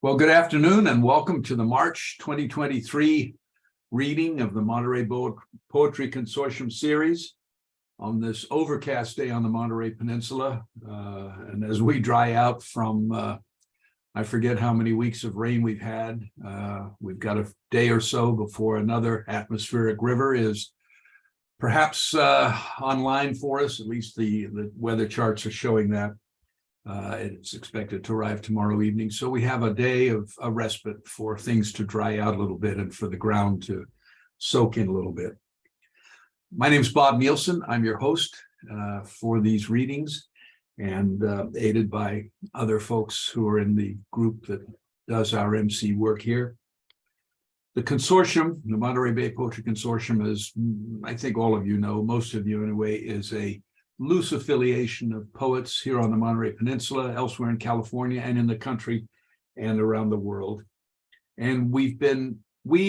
Well, good afternoon and welcome to the March 2023 reading of the Monterey Poetry Consortium series on this overcast day on the Monterey Peninsula. And as we dry out from, I forget how many weeks of rain we've had, we've got a day or so before another atmospheric river is perhaps online for us. At least the weather charts are showing that. It's expected to arrive tomorrow evening. So we have a day of a respite for things to dry out a little bit and for the ground to soak in a little bit. My name is Bob Nielsen. I'm your host for these readings and aided by other folks who are in the group that does our MC work here. The consortium, the Monterey Bay Poetry Consortium, is, I think all of you know, most of you anyway, is a loose affiliation of poets here on the Monterey Peninsula, elsewhere in California and in the country and around the world. And we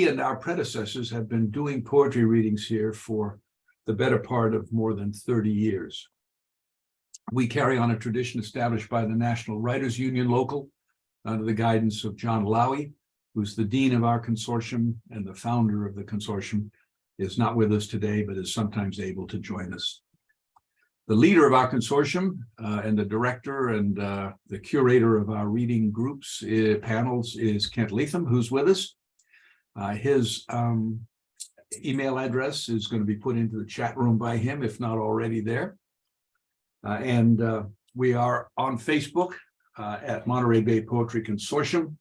and our predecessors have been doing poetry readings here for the better part of more than 30 years. We carry on a tradition established by the National Writers Union Local under the guidance of John Lowy, who's the dean of our consortium and the founder of the consortium, is not with us today, but is sometimes able to join us. The leader of our consortium and the director and the curator of our reading groups panels is Kent Leatham, who's with us. His email address is going to be put into the chat room by him, if not already there. And we are on Facebook at Monterey Bay Poetry Consortium.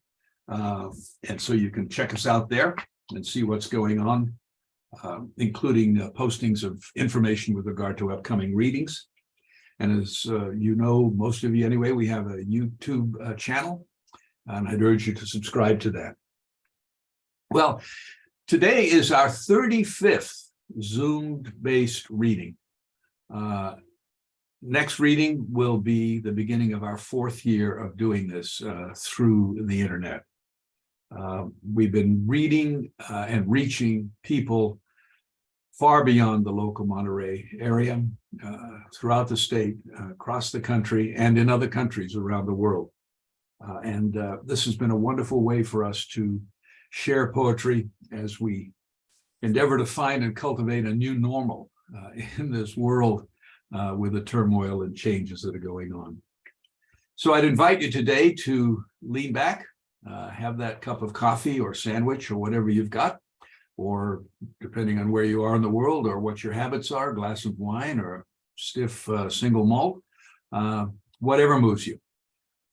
And so you can check us out there and see what's going on. Including postings of information with regard to upcoming readings. And as you know, most of you anyway, we have a YouTube channel, and I'd urge you to subscribe to that. Well, today is our 35th Zoom-based reading. Next reading will be the beginning of our 4th year of doing this through the internet. We've been reading and reaching people far beyond the local Monterey area, throughout the state, across the country, and in other countries around the world. And this has been a wonderful way for us to share poetry as we endeavor to find and cultivate a new normal in this world with the turmoil and changes that are going on. So I'd invite you today to lean back, have that cup of coffee or sandwich or whatever you've got, or depending on where you are in the world or what your habits are, a glass of wine or a stiff single malt, whatever moves you,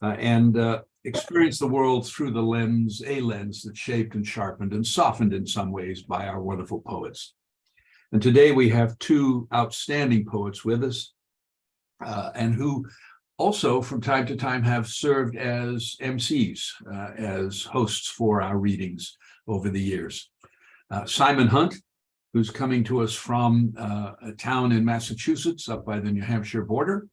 and experience the world through a lens that's shaped and sharpened and softened in some ways by our wonderful poets. And today we have 2 outstanding poets with us, and who also from time to time have served as MCs, as hosts for our readings over the years. Simon Hunt, who's coming to us from a town in Massachusetts up by the New Hampshire border,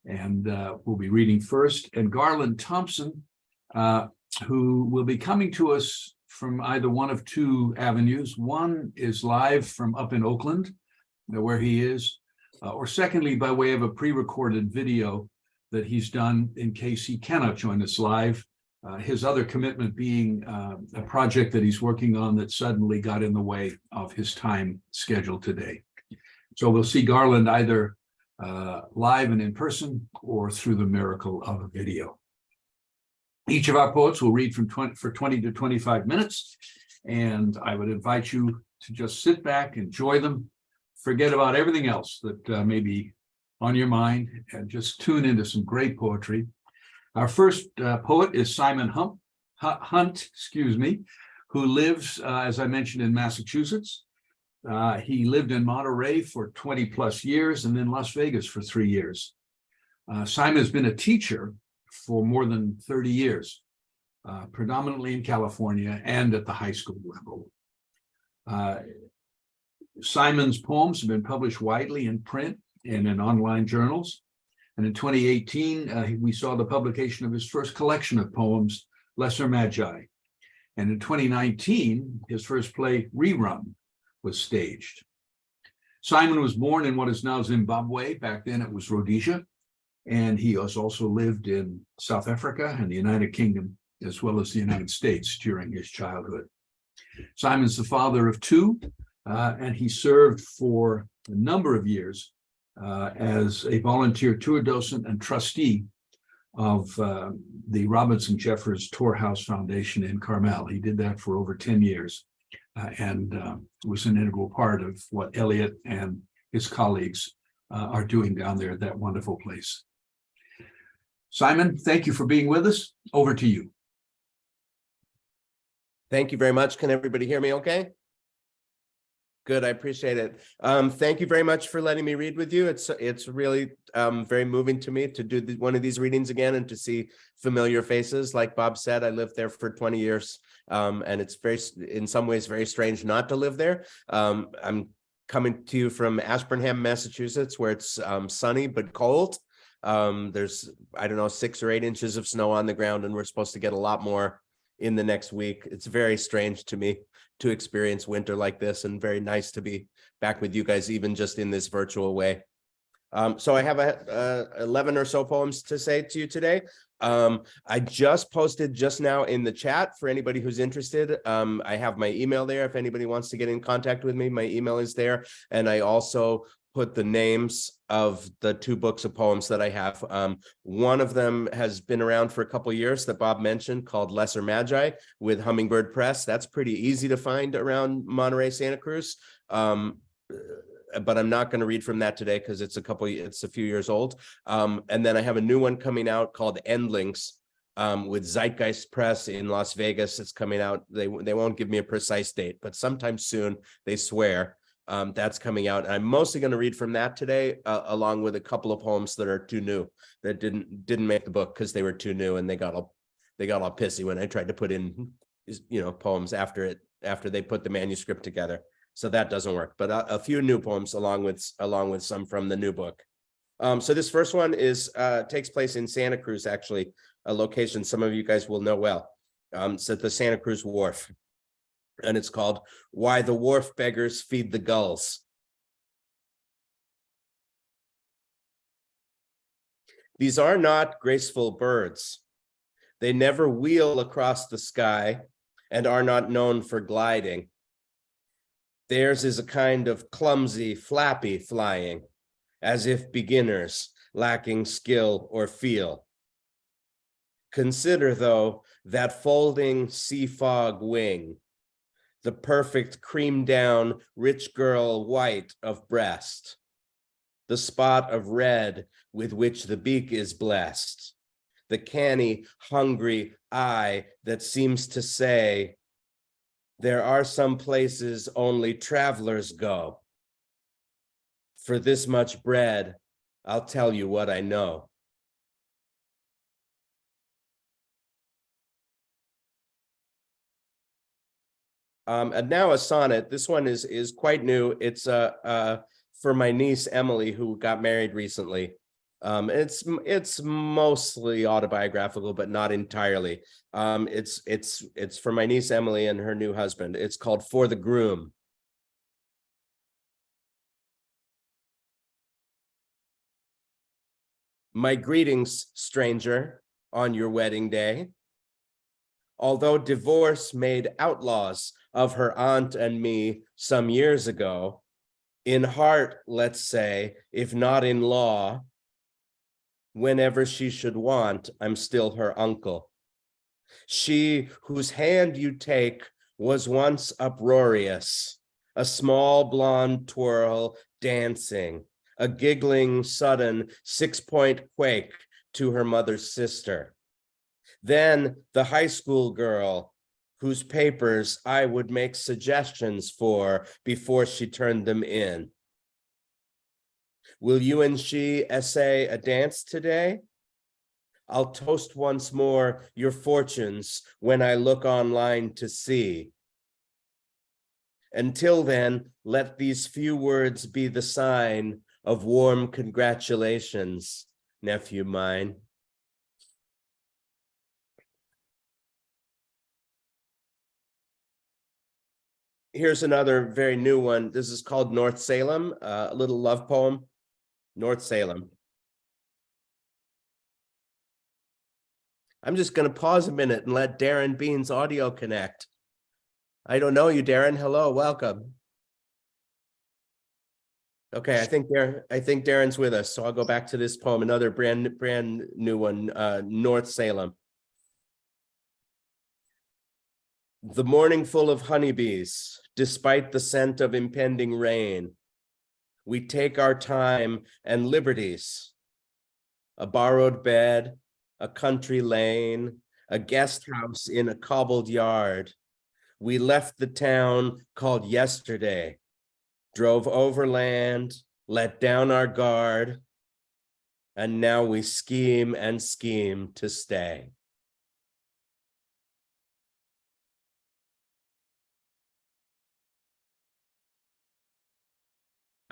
and we'll be reading first, and Garland Thompson, who will be coming to us from either one of 2 avenues. One is live from up in Oakland, where he is, or secondly, by way of a pre-recorded video that he's done in case he cannot join us live. His other commitment being a project that he's working on that suddenly got in the way of his time schedule today. So we'll see Garland either live and in person or through the miracle of a video. Each of our poets will read for 20 to 25 minutes, and I would invite you to just sit back, enjoy them, forget about everything else that may be on your mind, and just tune into some great poetry. Our first poet is Simon Hunt, who lives, as I mentioned, in Massachusetts. He lived in Monterey for 20 plus years and then Las Vegas for 3 years. Simon has been a teacher for more than 30 years, predominantly in California and at the high school level. Simon's poems have been published widely in print and in online journals. And in 2018, we saw the publication of his first collection of poems, Lesser Magi. And in 2019, his first play, Rerun, was staged. Simon was born in what is now Zimbabwe. Back then it was Rhodesia. And he has also lived in South Africa and the United Kingdom as well as the United States during his childhood. Simon's the father of two, and he served for a number of years as a volunteer tour docent and trustee of the Robinson Jeffers Tour House Foundation in Carmel. He did that for over 10 years and was an integral part of what Elliot and his colleagues are doing down there at that wonderful place. Simon, thank you for being with us. Over to you. Thank you very much. Can everybody hear me okay? Good, I appreciate it. Thank you very much for letting me read with you. It's really very moving to me to do one of these readings again and to see familiar faces. Like Bob said, I lived there for 20 years, and it's in some ways, very strange not to live there. I'm coming to you from Ashburnham, Massachusetts, where it's sunny but cold. There's, I don't know, 6 or 8 inches of snow on the ground, and we're supposed to get a lot more in the next week. It's very strange to me to experience winter like this, and very nice to be back with you guys, even just in this virtual way. So I have 11 or so poems to say to you today. I just posted just now in the chat for anybody who's interested. I have my email there. If anybody wants to get in contact with me, my email is there. And I also put the names of the 2 books of poems that I have. One of them has been around for a couple of years that Bob mentioned, called Lesser Magi with Hummingbird Press. That's pretty easy to find around Monterey, Santa Cruz. But I'm not going to read from that today because it's a few years old. And then I have a new one coming out called Endlings with Zeitgeist Press in Las Vegas. It's coming out. They won't give me a precise date, but sometime soon, they swear. That's coming out. And I'm mostly going to read from that today, along with a couple of poems that are too new, that didn't make the book because they were too new, and they got all pissy when I tried to put in, poems after they put the manuscript together. So that doesn't work. But a few new poems along with some from the new book. So this first one takes place in Santa Cruz, actually, a location some of you guys will know well. It's at the Santa Cruz Wharf. And it's called Why the Wharf Beggars Feed the Gulls. These are not graceful birds. They never wheel across the sky and are not known for gliding. Theirs is a kind of clumsy, flappy flying, as if beginners, lacking skill or feel. Consider, though, that folding sea fog wing, the perfect cream down rich girl white of breast, the spot of red with which the beak is blessed, the canny, hungry eye that seems to say, there are some places only travelers go. For this much bread, I'll tell you what I know. And now a sonnet. This one is quite new. It's for my niece Emily, who got married recently. It's mostly autobiographical, but not entirely. It's for my niece Emily and her new husband. It's called For the Groom. My greetings, stranger, on your wedding day. Although divorce made outlaws of her aunt and me some years ago, in heart, let's say, if not in law, whenever she should want, I'm still her uncle. She whose hand you take was once uproarious, a small blonde twirl dancing, a giggling sudden 6-point quake to her mother's sister. Then the high school girl whose papers I would make suggestions for before she turned them in. Will you and she essay a dance today? I'll toast once more your fortunes when I look online to see. Until then, let these few words be the sign of warm congratulations, nephew mine. Here's another very new one. This is called North Salem, a little love poem. North Salem. I'm just going to pause a minute and let Darren Bean's audio connect. I don't know you, Darren. Hello, welcome. Okay, I think Darren's with us, so I'll go back to this poem, another brand new one, North Salem. The morning full of honeybees, despite the scent of impending rain, we take our time and liberties. A borrowed bed, a country lane, a guest house in a cobbled yard. We left the town called yesterday, drove overland, let down our guard, and now we scheme and scheme to stay.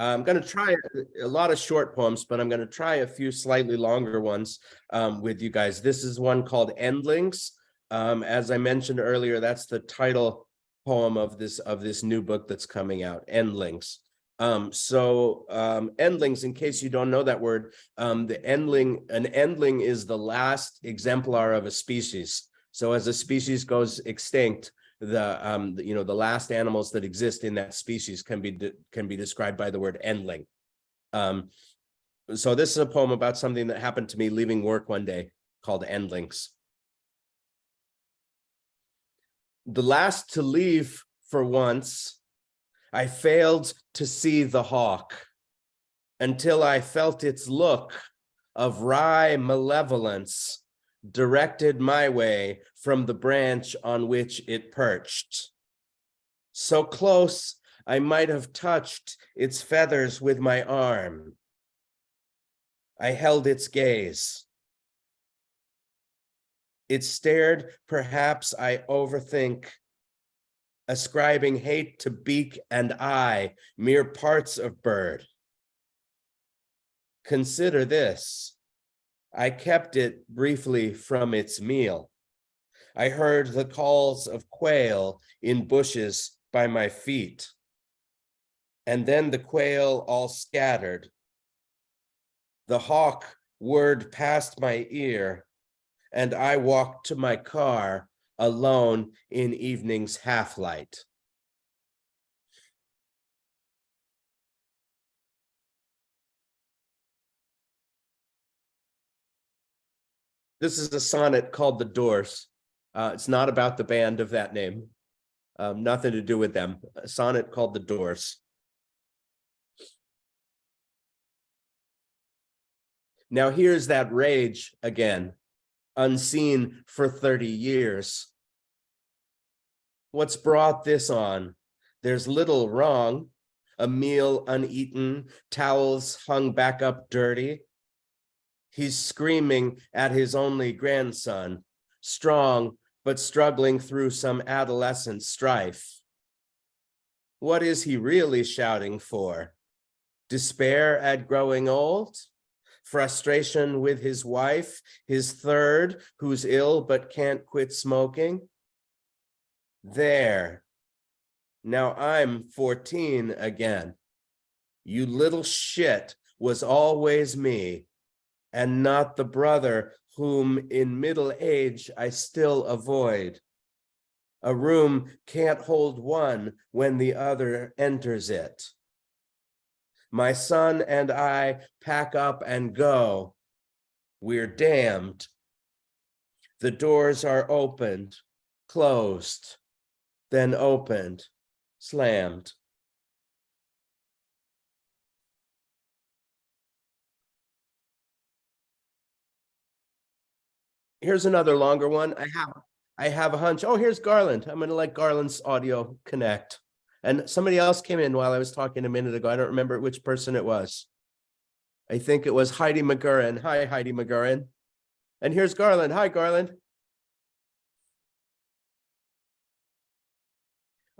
I'm going to try a lot of short poems, but I'm going to try a few slightly longer ones with you guys. This is one called Endlings. As I mentioned earlier, that's the title poem of this new book that's coming out, Endlings. Endlings, in case you don't know that word, an endling is the last exemplar of a species. So as a species goes extinct, the last animals that exist in that species can be described by the word endling. So this is a poem about something that happened to me leaving work one day, called Endlings. The last to leave for once, I failed to see the hawk until I felt its look of wry malevolence directed my way from the branch on which it perched. So close, I might have touched its feathers with my arm. I held its gaze. It stared, perhaps I overthink, ascribing hate to beak and eye, mere parts of bird. Consider this. I kept it briefly from its meal. I heard the calls of quail in bushes by my feet. And then the quail all scattered. The hawk whirred past my ear, and I walked to my car alone in evening's half-light. This is a sonnet called The Doors. It's not about the band of that name. Nothing to do with them. A sonnet called The Doors. Now here's that rage again, unseen for 30 years. What's brought this on? There's little wrong. A meal uneaten, towels hung back up dirty. He's screaming at his only grandson, strong but struggling through some adolescent strife. What is he really shouting for? Despair at growing old? Frustration with his wife, his third, who's ill but can't quit smoking? There. Now I'm 14 again. You little shit was always me, and not the brother whom in middle age I still avoid. A room can't hold one when the other enters it. My son and I pack up and go. We're damned. The doors are opened, closed, then opened, slammed. Here's another longer one. I have a hunch. Oh, here's Garland. I'm going to let Garland's audio connect. And somebody else came in while I was talking a minute ago. I don't remember which person it was. I think it was Heidi McGurran. Hi, Heidi McGurran. And here's Garland. Hi, Garland.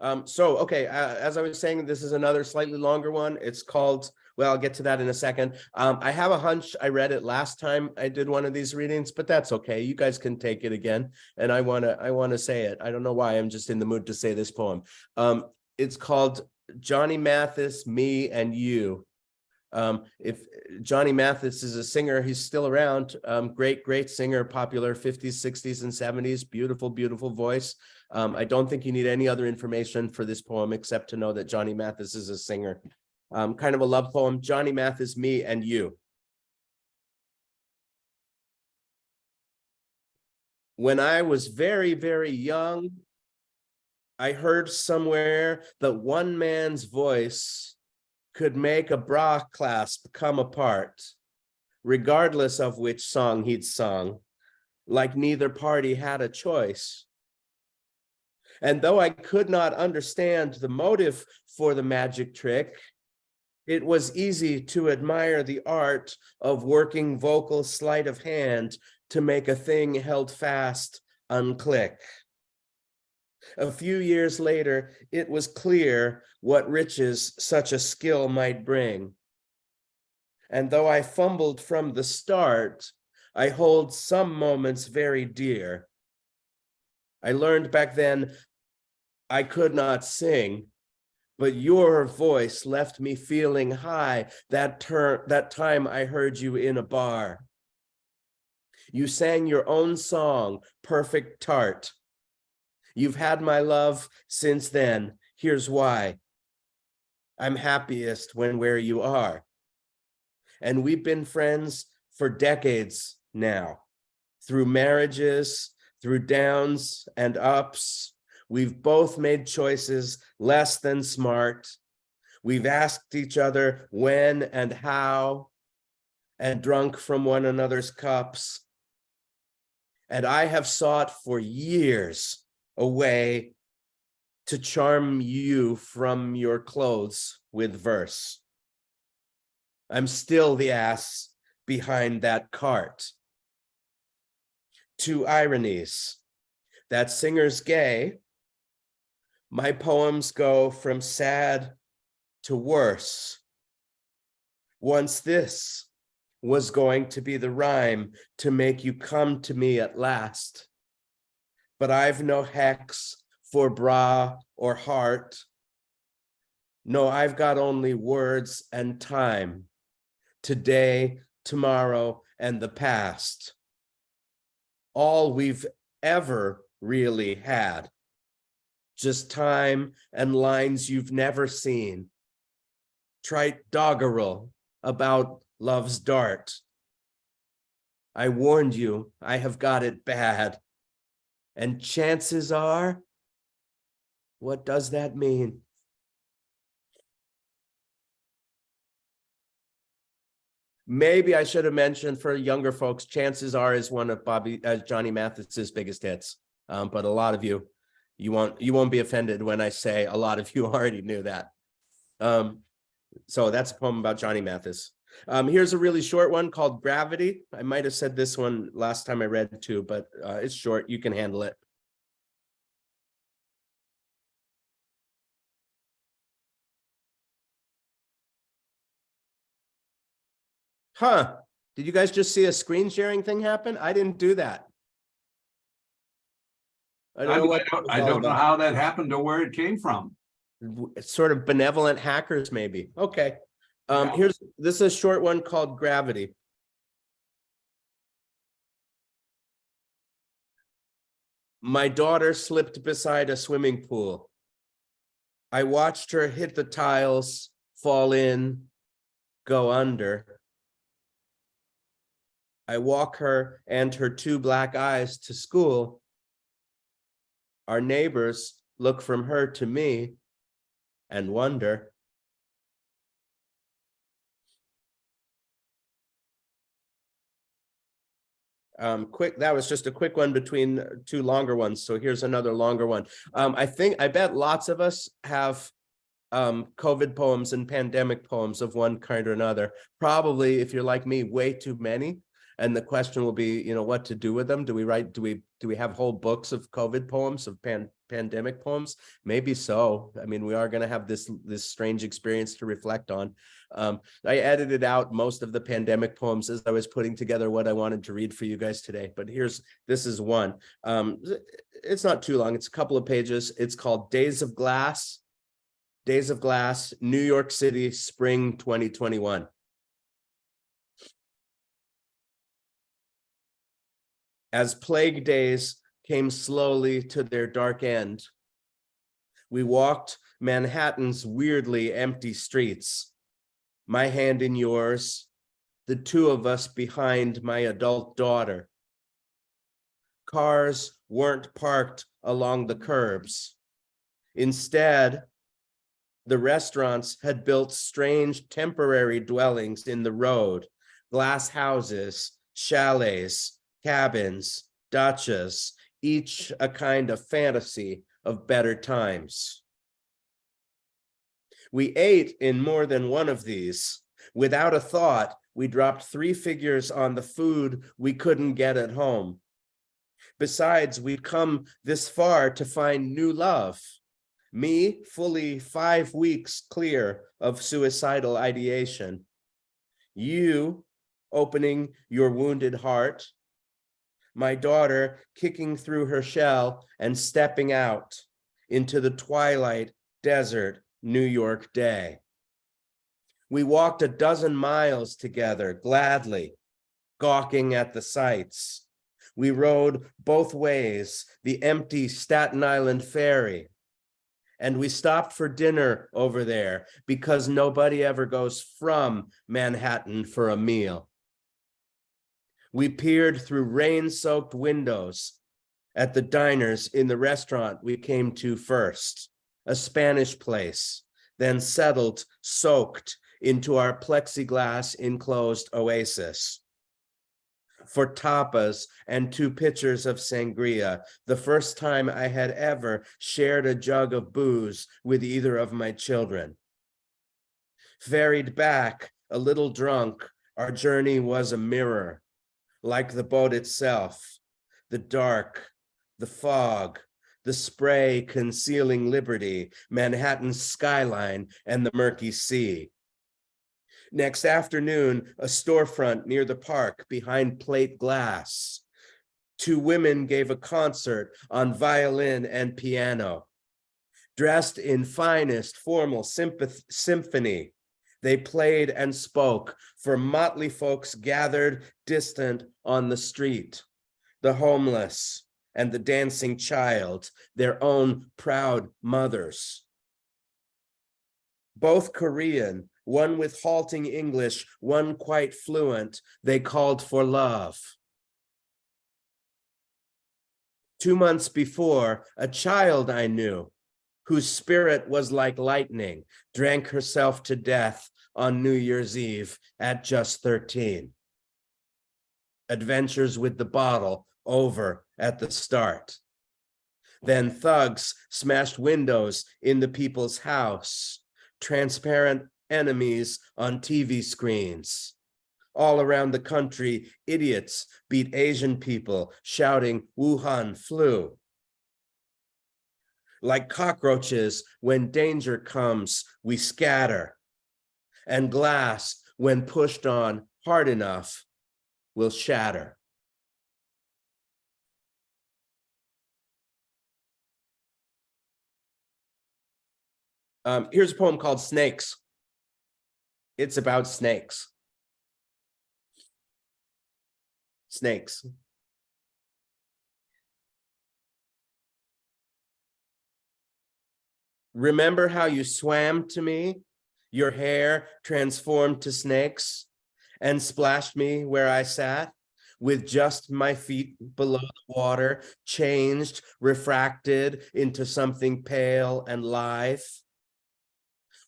Okay, as I was saying, this is another slightly longer one. It's called, well, I'll get to that in a second. I have a hunch I read it last time I did one of these readings, but that's okay. You guys can take it again. And I wanna say it. I don't know why, I'm just in the mood to say this poem. It's called Johnny Mathis, Me and You. If Johnny Mathis is a singer, he's still around. Great singer, popular 50s, 60s, and 70s. Beautiful, beautiful voice. I don't think you need any other information for this poem except to know that Johnny Mathis is a singer. Kind of a love poem. Johnny Mathis, Me and You. When I was very, very young, I heard somewhere that one man's voice could make a bra clasp come apart, regardless of which song he'd sung, like neither party had a choice. And though I could not understand the motive for the magic trick, it was easy to admire the art of working vocal sleight of hand to make a thing held fast unclick. A few years later, it was clear what riches such a skill might bring. And though I fumbled from the start, I hold some moments very dear. I learned back then I could not sing, but your voice left me feeling high that time I heard you in a bar. You sang your own song, Perfect Tart. You've had my love since then. Here's why. I'm happiest when where you are. And we've been friends for decades now, through marriages, through downs and ups. We've both made choices less than smart. We've asked each other when and how, and drunk from one another's cups. And I have sought for years a way to charm you from your clothes with verse. I'm still the ass behind that cart. Two ironies. That singer's gay. My poems go from sad to worse. Once this was going to be the rhyme to make you come to me at last. But I've no hex for bra or heart. No, I've got only words and time. Today, tomorrow, and the past. All we've ever really had. Just time and lines you've never seen. Trite doggerel about love's dart. I warned you, I have got it bad. And chances are, what does that mean? Maybe I should have mentioned for younger folks, chances are is one of Johnny Mathis's biggest hits. But a lot of you won't be offended when I say a lot of you already knew that. So that's a poem about Johnny Mathis. Here's a really short one called Gravity. I might have said this one last time I read too, but it's short. You can handle it. Huh? Did you guys just see a screen sharing thing happen? I didn't do that. I don't know how that happened or where it came from. It's sort of benevolent hackers, maybe. Okay. Yeah. This is a short one called Gravity. My daughter slipped beside a swimming pool. I watched her hit the tiles, fall in, go under. I walk her and her two black eyes to school. Our neighbors look from her to me and wonder. That was just a quick one between two longer ones. So here's another longer one. I bet lots of us have COVID poems and pandemic poems of one kind or another. Probably, if you're like me, way too many. And the question will be, what to do with them? Do we have whole books of COVID poems, of pandemic poems? Maybe so. I mean, we are going to have this strange experience to reflect on. I edited out most of the pandemic poems as I was putting together what I wanted to read for you guys today. But this is one. It's not too long. It's a couple of pages. It's called Days of Glass. Days of Glass, New York City, Spring 2021. As plague days came slowly to their dark end, we walked Manhattan's weirdly empty streets, my hand in yours, the two of us behind my adult daughter. Cars weren't parked along the curbs. Instead, the restaurants had built strange temporary dwellings in the road, glass houses, chalets, cabins, dachas, each a kind of fantasy of better times. We ate in more than one of these. Without a thought, we dropped 3 figures on the food we couldn't get at home. Besides, we'd come this far to find new love. Me, fully 5 weeks clear of suicidal ideation. You, opening your wounded heart. My daughter kicking through her shell and stepping out into the twilight desert New York day. We walked a dozen miles together gladly, gawking at the sights. We rode both ways, the empty Staten Island ferry. And we stopped for dinner over there because nobody ever goes from Manhattan for a meal. We peered through rain-soaked windows at the diners in the restaurant we came to first, a Spanish place, then settled, soaked into our plexiglass enclosed oasis. For tapas and 2 pitchers of sangria, the first time I had ever shared a jug of booze with either of my children. Ferried back, a little drunk, our journey was a mirror, like the boat itself, the dark, the fog, the spray concealing liberty, Manhattan's skyline, and the murky sea. Next afternoon, a storefront near the park behind plate glass. 2 women gave a concert on violin and piano. Dressed in finest formal symphony, they played and spoke for motley folks gathered distant on the street, the homeless and the dancing child, their own proud mothers. Both Korean, one with halting English, one quite fluent, they called for love. 2 months before, a child I knew, whose spirit was like lightning, drank herself to death on New Year's Eve at just 13. Adventures with the bottle over at the start. Then thugs smashed windows in the people's house, transparent enemies on TV screens. All around the country, idiots beat Asian people, shouting Wuhan flu. Like cockroaches, when danger comes, we scatter. And glass, when pushed on hard enough, will shatter. Here's a poem called Snakes. It's about snakes. Snakes. Remember how you swam to me, your hair transformed to snakes, and splashed me where I sat, with just my feet below the water, changed, refracted into something pale and lithe?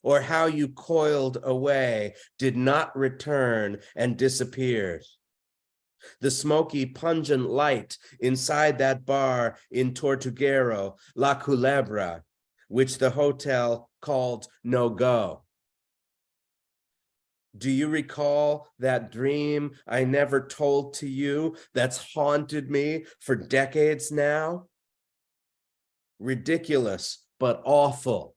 Or how you coiled away, did not return, and disappeared? The smoky, pungent light inside that bar in Tortuguero, La Culebra, which the hotel called No Go. Do you recall that dream I never told to you that's haunted me for decades now? Ridiculous, but awful.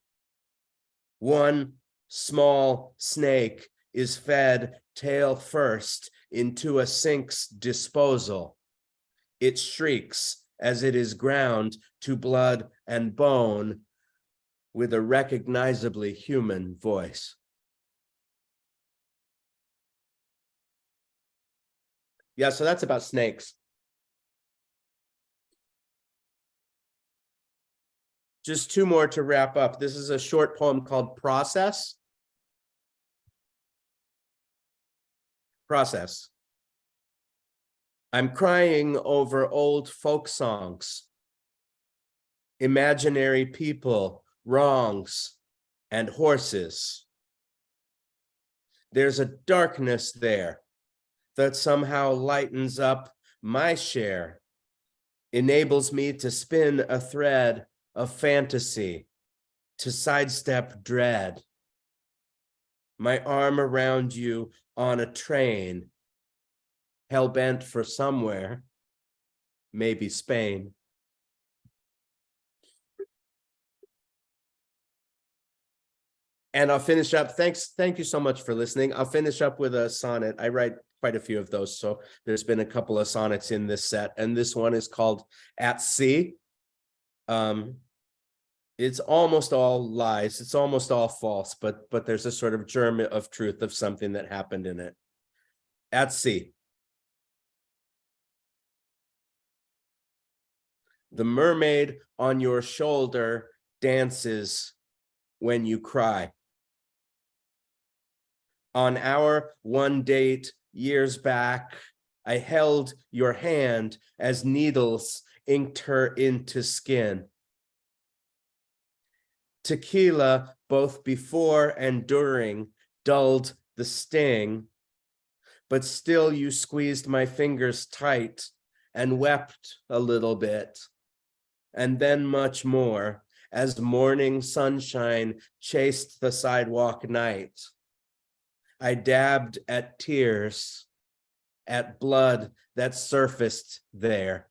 One small snake is fed tail first into a sink's disposal. It shrieks as it is ground to blood and bone with a recognizably human voice. Yeah, so that's about snakes. Just two more to wrap up. This is a short poem called Process. Process. I'm crying over old folk songs, imaginary people, wrongs, and horses. There's a darkness there that somehow lightens up my share, enables me to spin a thread of fantasy, to sidestep dread. My arm around you on a train, hell-bent for somewhere, maybe Spain. And I'll finish up. Thank you so much for listening. I'll finish up with a sonnet. I write quite a few of those, so there's been a couple of sonnets in this set, and this one is called At Sea. It's almost all lies, it's almost all false, but there's a sort of germ of truth of something that happened in it. At sea. The mermaid on your shoulder dances when you cry. On our one date years back, I held your hand as needles inked her into skin. Tequila, both before and during, dulled the sting, but still you squeezed my fingers tight and wept a little bit, and then much more, as morning sunshine chased the sidewalk night. I dabbed at tears, at blood that surfaced there.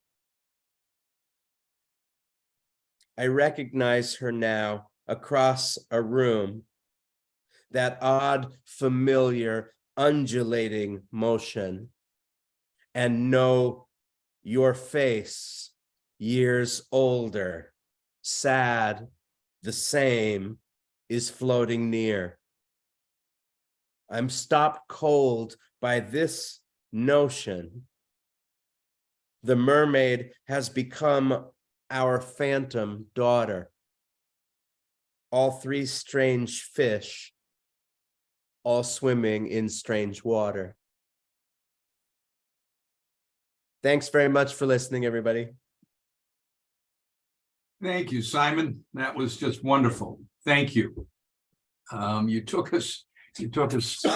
I recognize her now across a room, that odd, familiar, undulating motion, and know your face, years older, sad, the same, is floating near. I'm stopped cold by this notion. The mermaid has become our phantom daughter. All three strange fish, all swimming in strange water. Thanks very much for listening, everybody. Thank you, Simon. That was just wonderful. Thank you. You took us through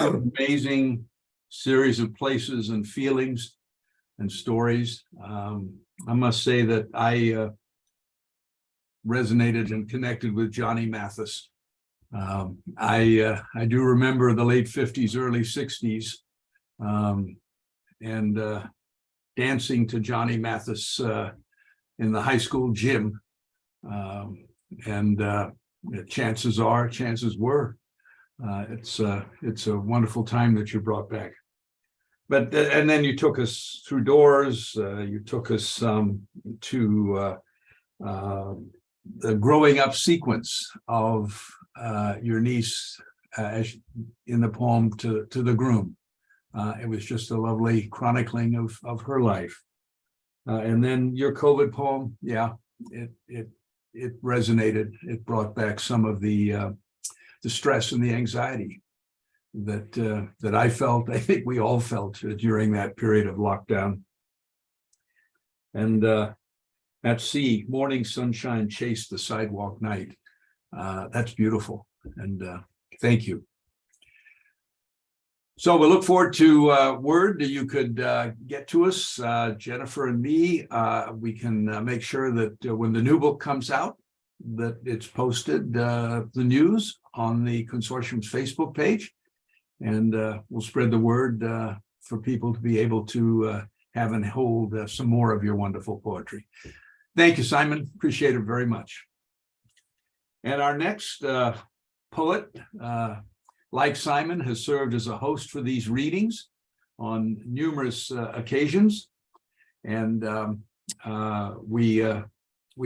an amazing series of places and feelings and stories. I must say that I resonated and connected with Johnny Mathis. I do remember the late 50s, early 60s, and dancing to Johnny Mathis in the high school gym. Chances were, it's a wonderful time that you brought back. But and then you took us through doors. You took us to the growing up sequence of your niece in the poem to the groom. It was just a lovely chronicling of her life. And then your COVID poem, yeah, it resonated. It brought back some of the stress and the anxiety that I felt. I think we all felt during that period of lockdown. And at sea, morning sunshine chased the sidewalk night. That's beautiful. And thank you. So we look forward to word that you could get to us, Jennifer and me. We can make sure that when the new book comes out, that it's posted, the news on the Consortium's Facebook page. And we'll spread the word for people to be able to have and hold some more of your wonderful poetry. Thank you, Simon. Appreciate it very much. And our next poet, like Simon, has served as a host for these readings on numerous occasions. And we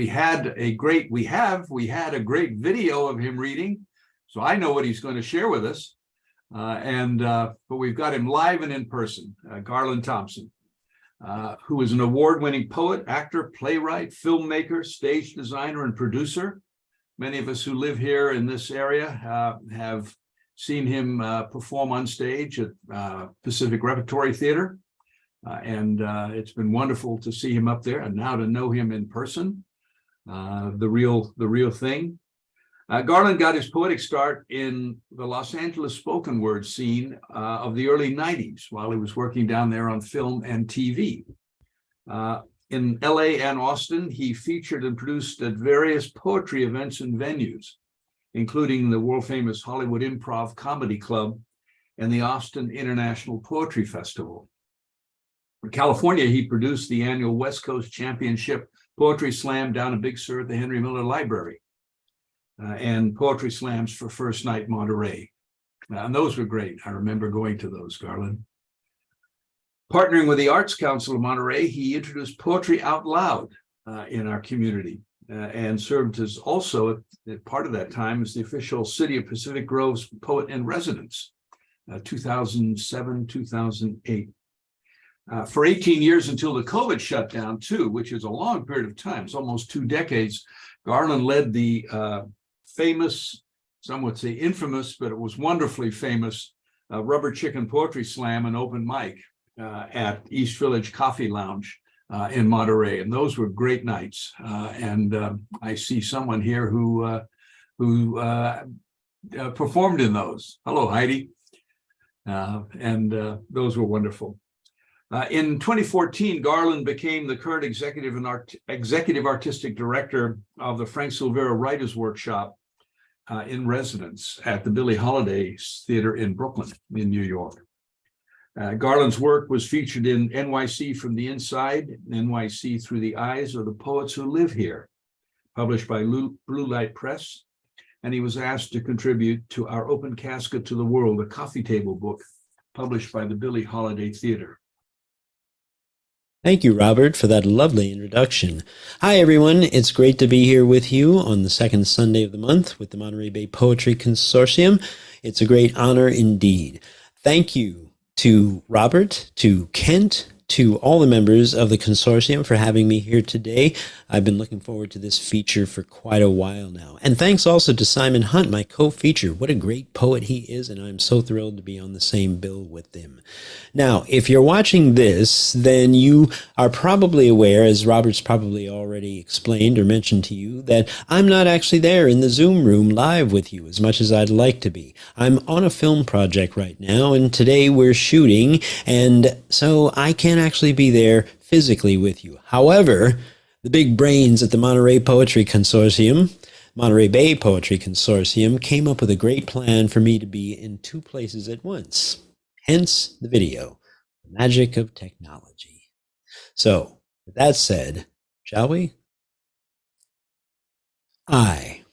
had a great video of him reading. So I know what he's going to share with us. But we've got him live and in person, Garland Thompson, who is an award-winning poet, actor, playwright, filmmaker, stage designer, and producer. Many of us who live here in this area have seen him perform on stage at Pacific Repertory Theater. And it's been wonderful to see him up there and now to know him in person, the real thing. Garland got his poetic start in the Los Angeles spoken word scene of the early 90s while he was working down there on film and TV. In LA and Austin, he featured and produced at various poetry events and venues, including the world-famous Hollywood Improv Comedy Club and the Austin International Poetry Festival. In California, he produced the annual West Coast Championship Poetry Slam down in Big Sur at the Henry Miller Library, and poetry slams for First Night Monterey. And those were great. I remember going to those, Garland. Partnering with the Arts Council of Monterey, he introduced poetry out loud in our community and served as also, at part of that time, as the official City of Pacific Grove's poet in residence, 2007, 2008. For 18 years until the COVID shutdown, too, which is a long period of time, it's almost 2 decades, Garland led the famous, some would say infamous, but it was wonderfully famous, Rubber Chicken Poetry Slam and open mic at East Village Coffee Lounge in Monterey. And those were great nights. And I see someone here who performed in those. Hello, Heidi. And those were wonderful. In 2014, Garland became the current executive artistic director of the Frank Silvera Writers Workshop in residence at the Billie Holiday Theater in Brooklyn, in New York. Garland's work was featured in NYC from the Inside, NYC Through the Eyes of the Poets Who Live Here, published by Blue Light Press, and he was asked to contribute to our Open Casket to the World, a coffee table book, published by the Billie Holiday Theater. Thank you, Robert, for that lovely introduction. Hi, everyone. It's great to be here with you on the second Sunday of the month with the Monterey Bay Poetry Consortium. It's a great honor indeed. Thank you to Robert, to Kent, to all the members of the consortium for having me here today. I've been looking forward to this feature for quite a while now. And thanks also to Simon Hunt, my co-feature. What a great poet he is, and I'm so thrilled to be on the same bill with him. Now, if you're watching this, then you are probably aware, as Robert's probably already explained or mentioned to you, that I'm not actually there in the Zoom room live with you as much as I'd like to be. I'm on a film project right now, and today we're shooting, and so I can't actually be there physically with you. However, the big brains at the Monterey Poetry Consortium, Monterey Bay Poetry Consortium, came up with a great plan for me to be in 2 places at once. Hence the video, the magic of technology. So, with that said, shall we? I,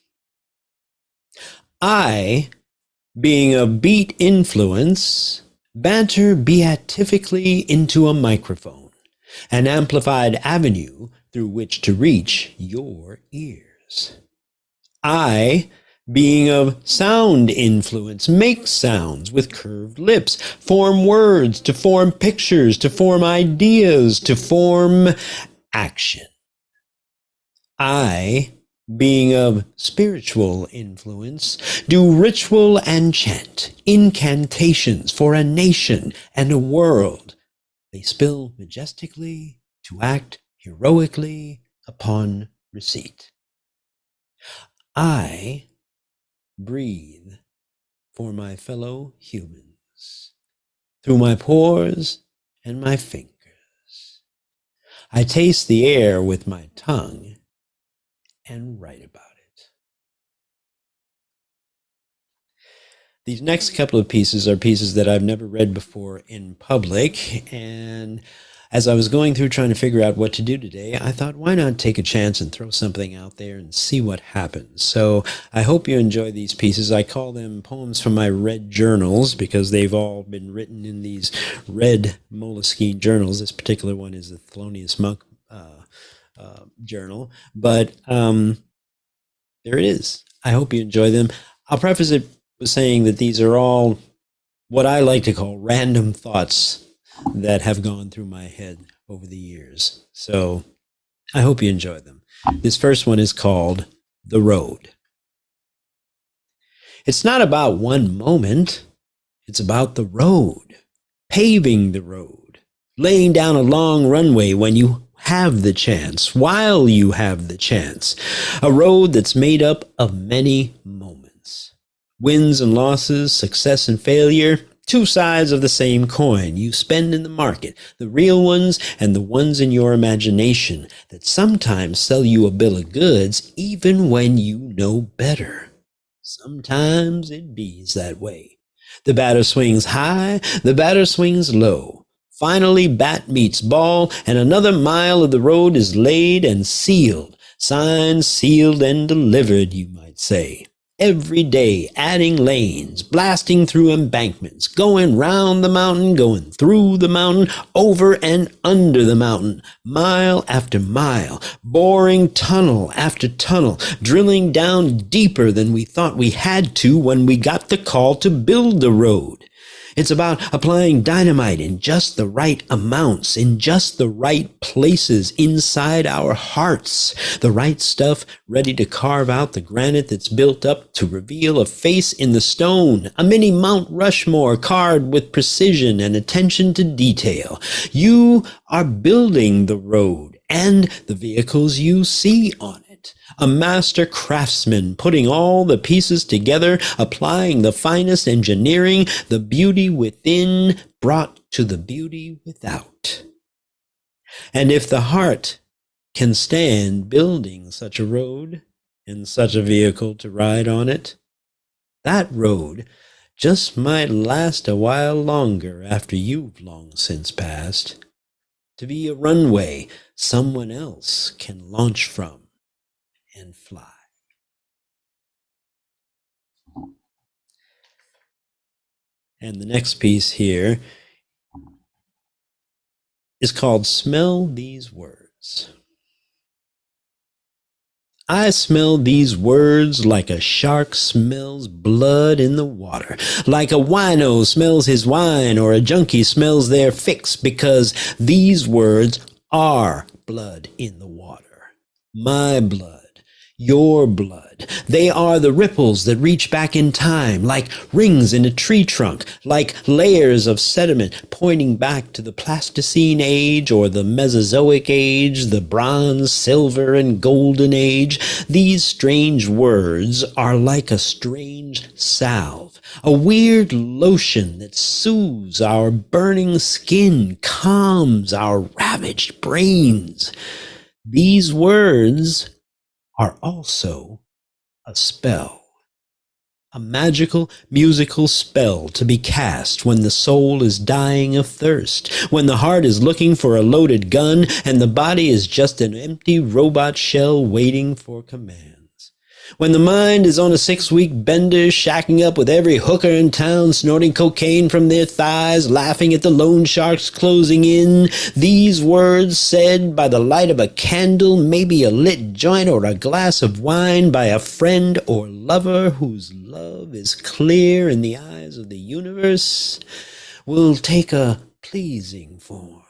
being a beat influence, banter beatifically into a microphone, an amplified avenue through which to reach your ears. I, being of sound influence, make sounds with curved lips, form words, to form pictures, to form ideas, to form action. I, being of spiritual influence, do ritual and chant, incantations for a nation and a world. They spill majestically to act heroically upon receipt. I breathe for my fellow humans through my pores and my fingers. I taste the air with my tongue and write about it. These next couple of pieces are pieces that I've never read before in public, and as I was going through trying to figure out what to do today, I thought, why not take a chance and throw something out there and see what happens? So I hope you enjoy these pieces. I call them poems from my red journals because they've all been written in these red Moleskine journals. This particular one is the Thelonious Monk journal, but there it is. I hope you enjoy them. I'll preface it with saying that these are all what I like to call random thoughts that have gone through my head over the years. So I hope you enjoy them. This first one is called The Road. It's not about one moment. It's about the road, paving the road, laying down a long runway when you have the chance, while you have the chance. A road that's made up of many moments. Wins and losses, success and failure, two sides of the same coin you spend in the market, the real ones and the ones in your imagination that sometimes sell you a bill of goods even when you know better. Sometimes it bees that way. The batter swings high, the batter swings low. Finally, bat meets ball, and another mile of the road is laid and sealed. Signed, sealed, and delivered, you might say. Every day, adding lanes, blasting through embankments, going round the mountain, going through the mountain, over and under the mountain, mile after mile, boring tunnel after tunnel, drilling down deeper than we thought we had to when we got the call to build the road. It's about applying dynamite in just the right amounts, in just the right places inside our hearts, the right stuff ready to carve out the granite that's built up to reveal a face in the stone, a mini Mount Rushmore carved with precision and attention to detail. You are building the road and the vehicles you see on it. A master craftsman putting all the pieces together, applying the finest engineering, the beauty within brought to the beauty without. And if the heart can stand building such a road and such a vehicle to ride on it, that road just might last a while longer after you've long since passed, to be a runway someone else can launch from and fly. And the next piece here is called Smell These Words. I smell these words like a shark smells blood in the water, like a wino smells his wine or a junkie smells their fix, because these words are blood in the water. My blood. Your blood. They are the ripples that reach back in time, like rings in a tree trunk, like layers of sediment pointing back to the Pleistocene age or the Mesozoic age, the Bronze, Silver, and Golden age. These strange words are like a strange salve, a weird lotion that soothes our burning skin, calms our ravaged brains. These words are also a spell, a magical musical spell to be cast when the soul is dying of thirst, when the heart is looking for a loaded gun and the body is just an empty robot shell waiting for commands. When the mind is on a 6-week bender, shacking up with every hooker in town, snorting cocaine from their thighs, laughing at the loan sharks closing in, these words said by the light of a candle, maybe a lit joint or a glass of wine, by a friend or lover whose love is clear in the eyes of the universe, will take a pleasing form,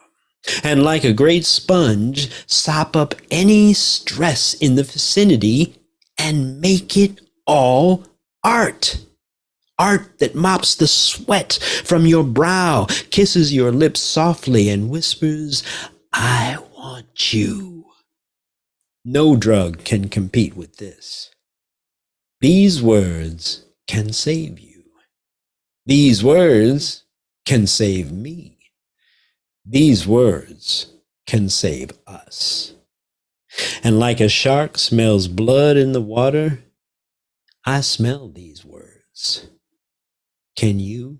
and like a great sponge, sop up any stress in the vicinity and make it all art. Art that mops the sweat from your brow, kisses your lips softly, and whispers, I want you. No drug can compete with this. These words can save you. These words can save me. These words can save us. And like a shark smells blood in the water, I smell these words. Can you?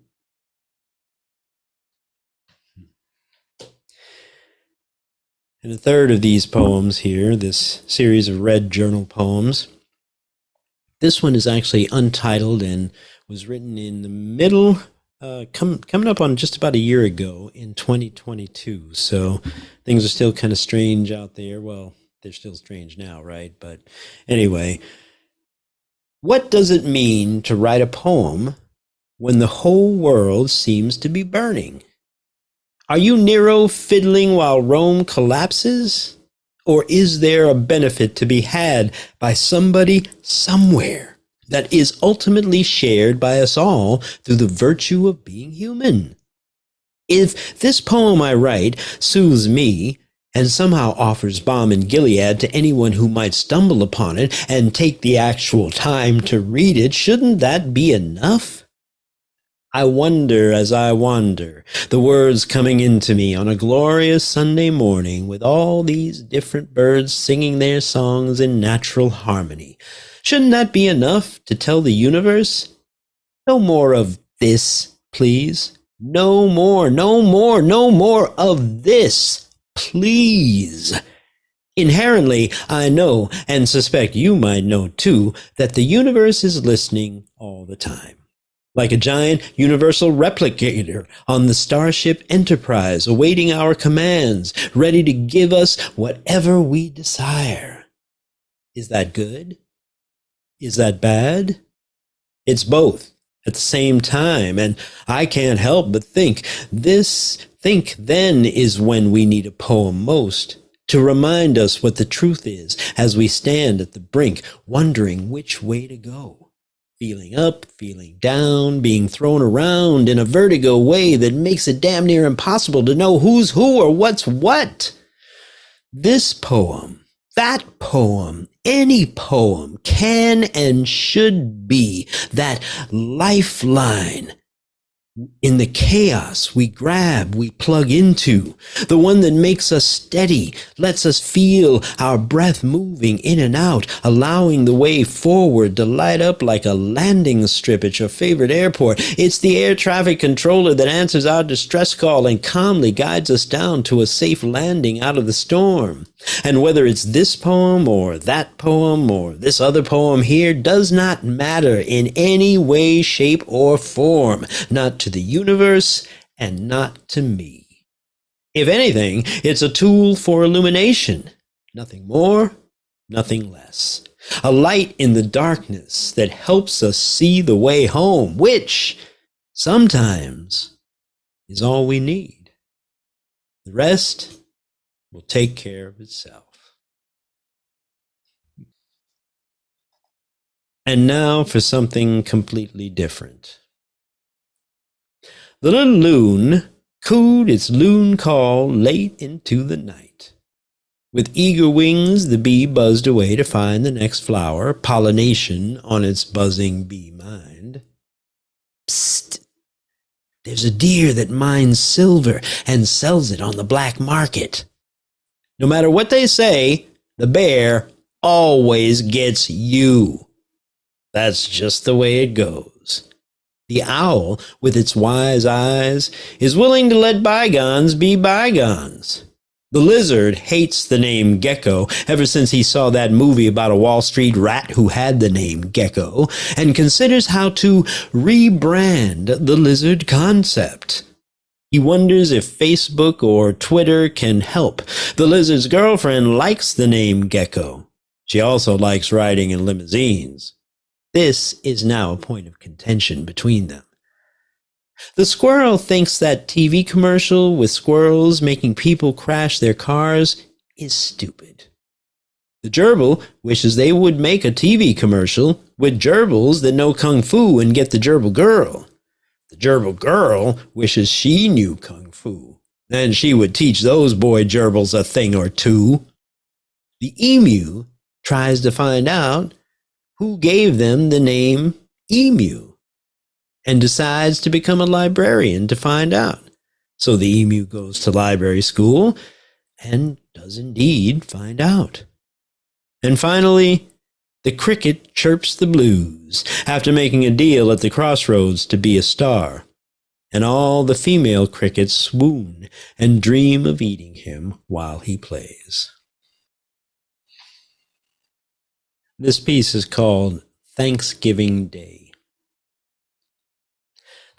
And a third of these poems here, this series of red journal poems, this one is actually untitled and was written in the middle, coming up on just about a year ago in 2022. So things are still kind of strange out there. Well, they're still strange now, right? But anyway, what does it mean to write a poem when the whole world seems to be burning? Are you Nero fiddling while Rome collapses? Or is there a benefit to be had by somebody somewhere that is ultimately shared by us all through the virtue of being human. If this poem I write soothes me and somehow offers balm in Gilead to anyone who might stumble upon it and take the actual time to read it, shouldn't that be enough? I wonder as I wander, the words coming into me on a glorious Sunday morning with all these different birds singing their songs in natural harmony. Shouldn't that be enough to tell the universe? No more of this, please. No more, no more, no more of this, please. Inherently, I know, and suspect you might know too, that the universe is listening all the time. Like a giant universal replicator on the Starship Enterprise, awaiting our commands, ready to give us whatever we desire. Is that good? Is that bad? It's both at the same time, and I can't help but think then is when we need a poem most, to remind us what the truth is as we stand at the brink, wondering which way to go. Feeling up, feeling down, being thrown around in a vertigo way that makes it damn near impossible to know who's who or what's what. This poem, that poem, any poem can and should be that lifeline in the chaos we grab, we plug into, the one that makes us steady, lets us feel our breath moving in and out, allowing the way forward to light up like a landing strip at your favorite airport. It's the air traffic controller that answers our distress call and calmly guides us down to a safe landing out of the storm. And whether it's this poem or that poem or this other poem here does not matter in any way, shape, or form, not to the universe and not to me. If anything, it's a tool for illumination, nothing more, nothing less. A light in the darkness that helps us see the way home, which sometimes is all we need. The rest will take care of itself. And now for something completely different. The little loon cooed its loon call late into the night. With eager wings, the bee buzzed away to find the next flower, pollination on its buzzing bee mind. Psst! There's a deer that mines silver and sells it on the black market. No matter what they say, the bear always gets you. That's just the way it goes. The owl, with its wise eyes, is willing to let bygones be bygones. The lizard hates the name Gecko ever since he saw that movie about a Wall Street rat who had the name Gecko, and considers how to rebrand the lizard concept. He wonders if Facebook or Twitter can help. The lizard's girlfriend likes the name Gecko. She also likes riding in limousines. This is now a point of contention between them. The squirrel thinks that TV commercial with squirrels making people crash their cars is stupid. The gerbil wishes they would make a TV commercial with gerbils that know kung fu and get the gerbil girl. The gerbil girl wishes she knew kung fu. Then she would teach those boy gerbils a thing or two. The emu tries to find out who gave them the name emu and decides to become a librarian to find out. So the emu goes to library school and does indeed find out. And finally, the cricket chirps the blues after making a deal at the crossroads to be a star. And all the female crickets swoon and dream of eating him while he plays. This piece is called Thanksgiving Day.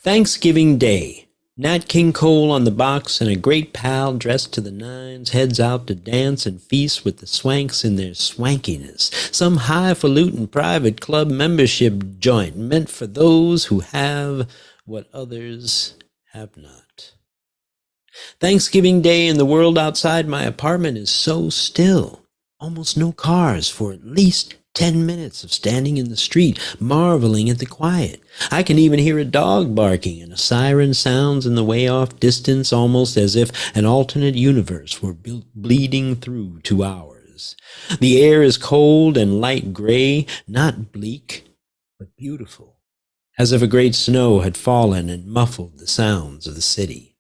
Thanksgiving Day. Nat King Cole on the box and a great pal dressed to the nines heads out to dance and feast with the swanks in their swankiness. Some highfalutin private club membership joint meant for those who have what others have not. Thanksgiving Day in the world outside my apartment is so still. Almost no cars for at least 10 minutes of standing in the street, marveling at the quiet. I can even hear a dog barking, and a siren sounds in the way-off distance, almost as if an alternate universe were bleeding through to ours. The air is cold and light gray, not bleak, but beautiful, as if a great snow had fallen and muffled the sounds of the city.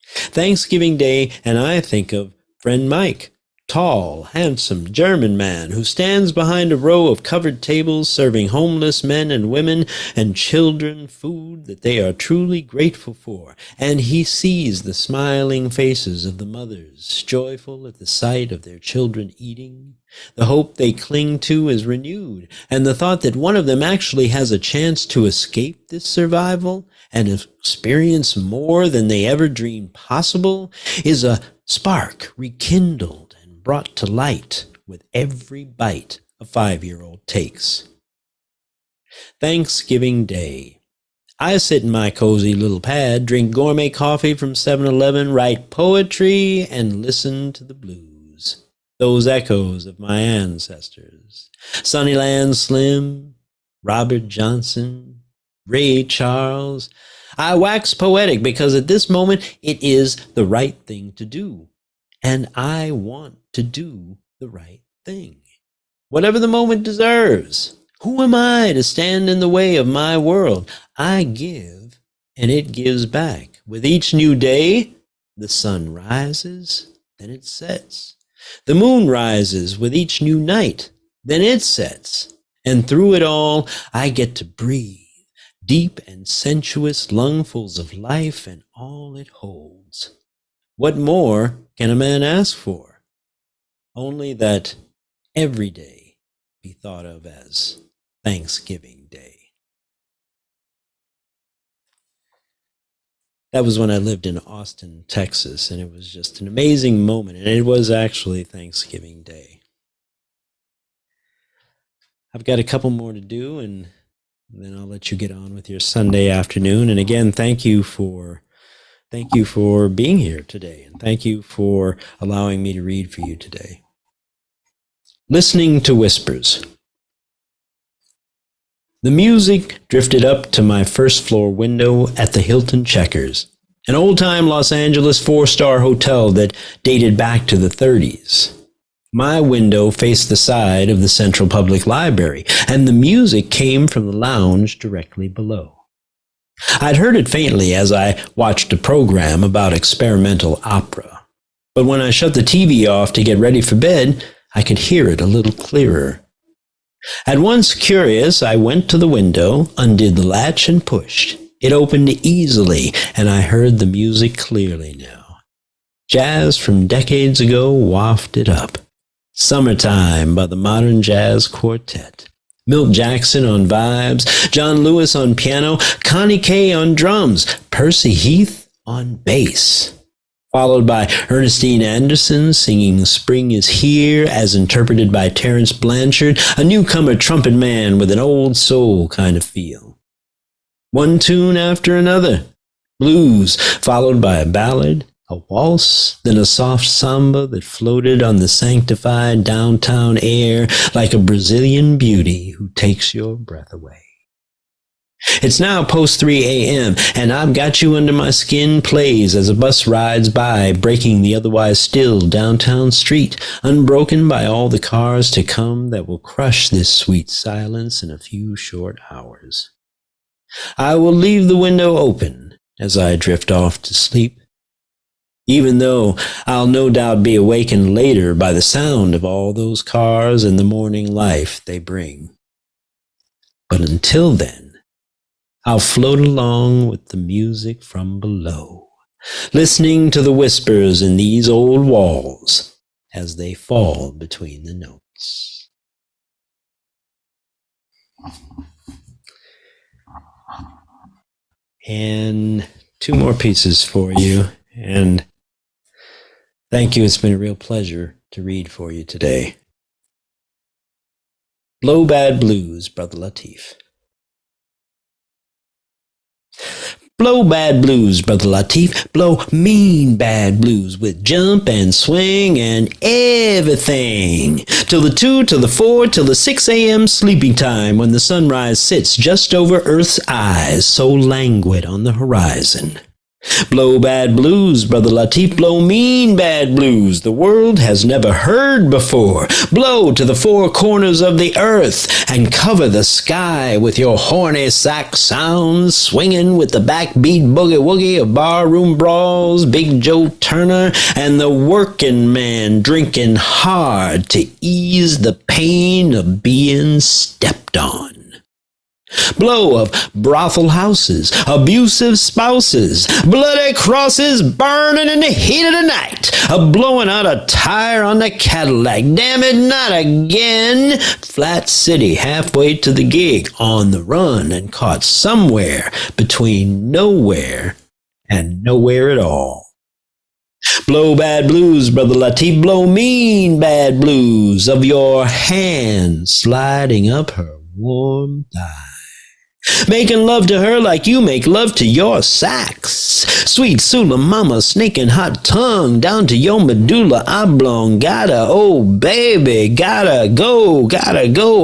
Thanksgiving Day, and I think of friend Mike, tall, handsome German man who stands behind a row of covered tables serving homeless men and women and children food that they are truly grateful for, and he sees the smiling faces of the mothers, joyful at the sight of their children eating. The hope they cling to is renewed, and the thought that one of them actually has a chance to escape this survival and experience more than they ever dreamed possible is a spark rekindled and brought to light with every bite a 5-year-old takes. Thanksgiving Day. I sit in my cozy little pad, drink gourmet coffee from 7-Eleven, write poetry, and listen to the blues. Those echoes of my ancestors. Sunnyland Slim, Robert Johnson, Ray Charles. I wax poetic because at this moment it is the right thing to do. And I want to do the right thing. Whatever the moment deserves. Who am I to stand in the way of my world? I give, and it gives back. With each new day, the sun rises, then it sets. The moon rises with each new night, then it sets. And through it all, I get to breathe, deep and sensuous lungfuls of life and all it holds. What more can a man ask for? Only that every day be thought of as Thanksgiving Day. That was when I lived in Austin, Texas, and it was just an amazing moment, and it was actually Thanksgiving Day. I've got a couple more to do, and then I'll let you get on with your Sunday afternoon. And again, thank you for being here today, and thank you for allowing me to read for you today. Listening to whispers. The music drifted up to my first floor window at the Hilton Checkers, an old-time Los Angeles 4-star hotel that dated back to the 30s. My window faced the side of the Central Public Library, and the music came from the lounge directly below. I'd heard it faintly as I watched a program about experimental opera, but when I shut the TV off to get ready for bed, I could hear it a little clearer. At once curious, I went to the window, undid the latch, and pushed. It opened easily, and I heard the music clearly now. Jazz from decades ago wafted up. Summertime by the Modern Jazz Quartet. Milt Jackson on vibes, John Lewis on piano, Connie Kay on drums, Percy Heath on bass. Followed by Ernestine Anderson singing Spring is Here as interpreted by Terence Blanchard, a newcomer trumpet man with an old soul kind of feel. One tune after another. Blues, followed by a ballad, a waltz, then a soft samba that floated on the sanctified downtown air like a Brazilian beauty who takes your breath away. It's now post 3 a.m., and I've Got You Under My Skin plays as a bus rides by, breaking the otherwise still downtown street, unbroken by all the cars to come that will crush this sweet silence in a few short hours. I will leave the window open as I drift off to sleep, even though I'll no doubt be awakened later by the sound of all those cars and the morning life they bring. But until then, I'll float along with the music from below, listening to the whispers in these old walls as they fall between the notes. And 2 more pieces for you, and thank you. It's been a real pleasure to read for you today. Blow Bad Blues, Brother Lateef. Blow bad blues, Brother Latif. Blow mean bad blues with jump and swing and everything. Till the 2, till the 4, till the 6 a.m. sleeping time when the sunrise sits just over Earth's eyes, so languid on the horizon. Blow bad blues, Brother Latif, blow mean bad blues the world has never heard before. Blow to the 4 corners of the earth and cover the sky with your horny sax sounds, swinging with the backbeat boogie-woogie of barroom brawls, Big Joe Turner, and the working man drinking hard to ease the pain of being stepped on. Blow of brothel houses, abusive spouses, bloody crosses burning in the heat of the night, a blowing out a tire on the Cadillac, damn it, not again. Flat City halfway to the gig, on the run and caught somewhere between nowhere and nowhere at all. Blow bad blues, Brother Latif, blow mean bad blues of your hand sliding up her warm thigh. Making love to her like you make love to your sax. Sweet Sula Mama snaking hot tongue down to your medulla oblongata. Oh, baby, gotta go,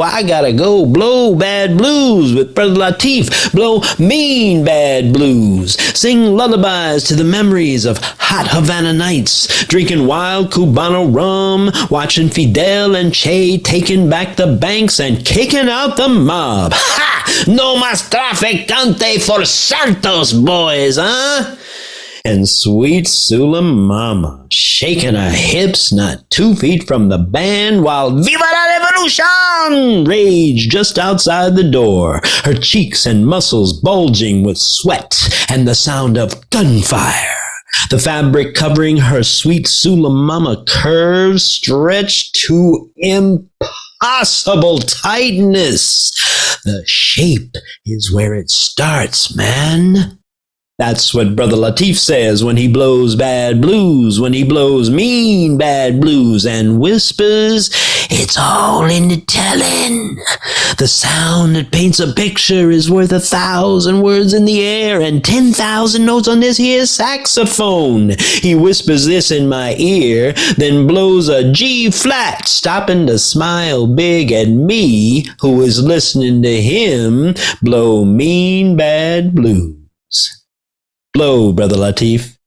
I gotta go. Blow bad blues with Brother Latif. Blow mean bad blues. Sing lullabies to the memories of hot Havana nights. Drinking wild Cubano rum. Watching Fidel and Che taking back the banks and kicking out the mob. Ha! No mas traficante for Santos, boys, huh? And sweet Sula Mama shaking her hips not 2 feet from the band while Viva la Revolution raged just outside the door, her cheeks and muscles bulging with sweat and the sound of gunfire. The fabric covering her sweet Sula Mama curves stretched to impossible tightness. The shape is where it starts, man. That's what Brother Latif says when he blows bad blues, when he blows mean bad blues and whispers, it's all in the telling. The sound that paints a picture is worth 1,000 words in the air and 10,000 notes on this here saxophone. He whispers this in my ear, then blows a G flat, stopping to smile big at me, who is listening to him blow mean bad blues. Blow, Brother Latif,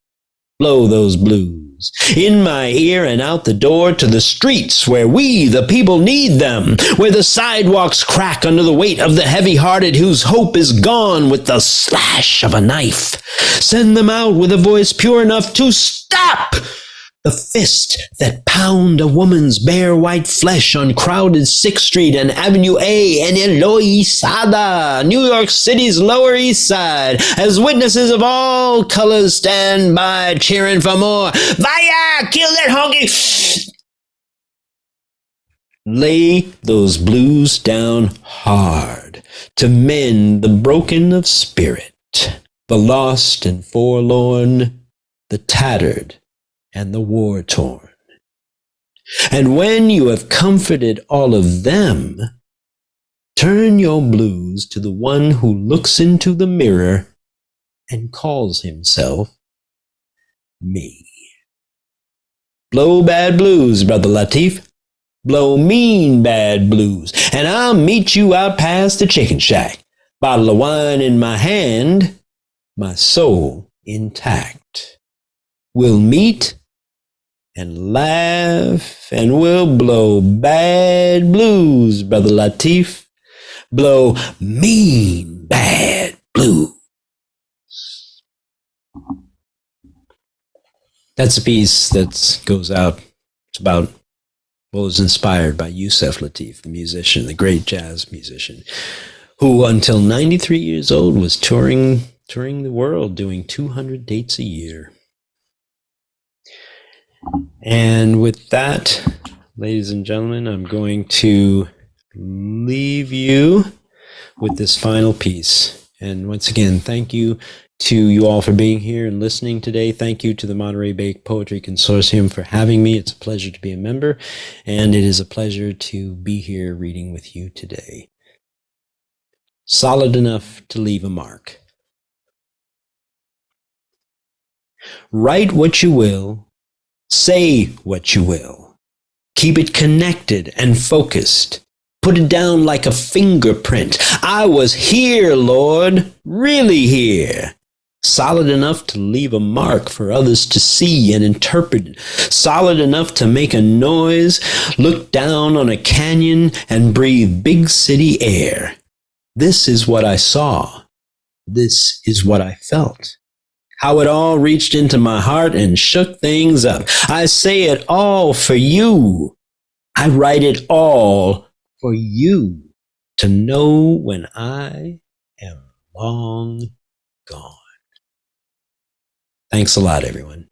blow those blues. In my ear and out the door to the streets where we, the people, need them, where the sidewalks crack under the weight of the heavy-hearted whose hope is gone with the slash of a knife. Send them out with a voice pure enough to stop the fist that pound a woman's bare white flesh on crowded 6th Street and Avenue A and Eloisada, New York City's Lower East Side, as witnesses of all colors stand by cheering for more. Vaya, kill that honky! Lay those blues down hard to mend the broken of spirit, the lost and forlorn, the tattered, and the war-torn. And when you have comforted all of them, turn your blues to the one who looks into the mirror and calls himself me. Blow bad blues, Brother Latif. Blow mean bad blues. And I'll meet you out past the chicken shack. Bottle of wine in my hand, my soul intact. We'll meet and laugh, and we'll blow bad blues, Brother Latif. Blow mean bad blues. That's a piece that goes out. It's about what was inspired by Yusef Lateef, the musician, the great jazz musician, who until 93 years old was touring the world, doing 200 dates a year. And with that, ladies and gentlemen, I'm going to leave you with this final piece. And once again, thank you to you all for being here and listening today. Thank you to the Monterey Bay Poetry Consortium for having me. It's a pleasure to be a member, and it is a pleasure to be here reading with you today. Solid enough to leave a mark. Write what you will, say what you will. Keep it connected and focused. Put it down like a fingerprint. I was here, Lord, really here. Solid enough to leave a mark for others to see and interpret. Solid enough to make a noise, look down on a canyon, and breathe big city air. This is what I saw. This is what I felt. How it all reached into my heart and shook things up. I say it all for you. I write it all for you to know when I am long gone. Thanks a lot, everyone.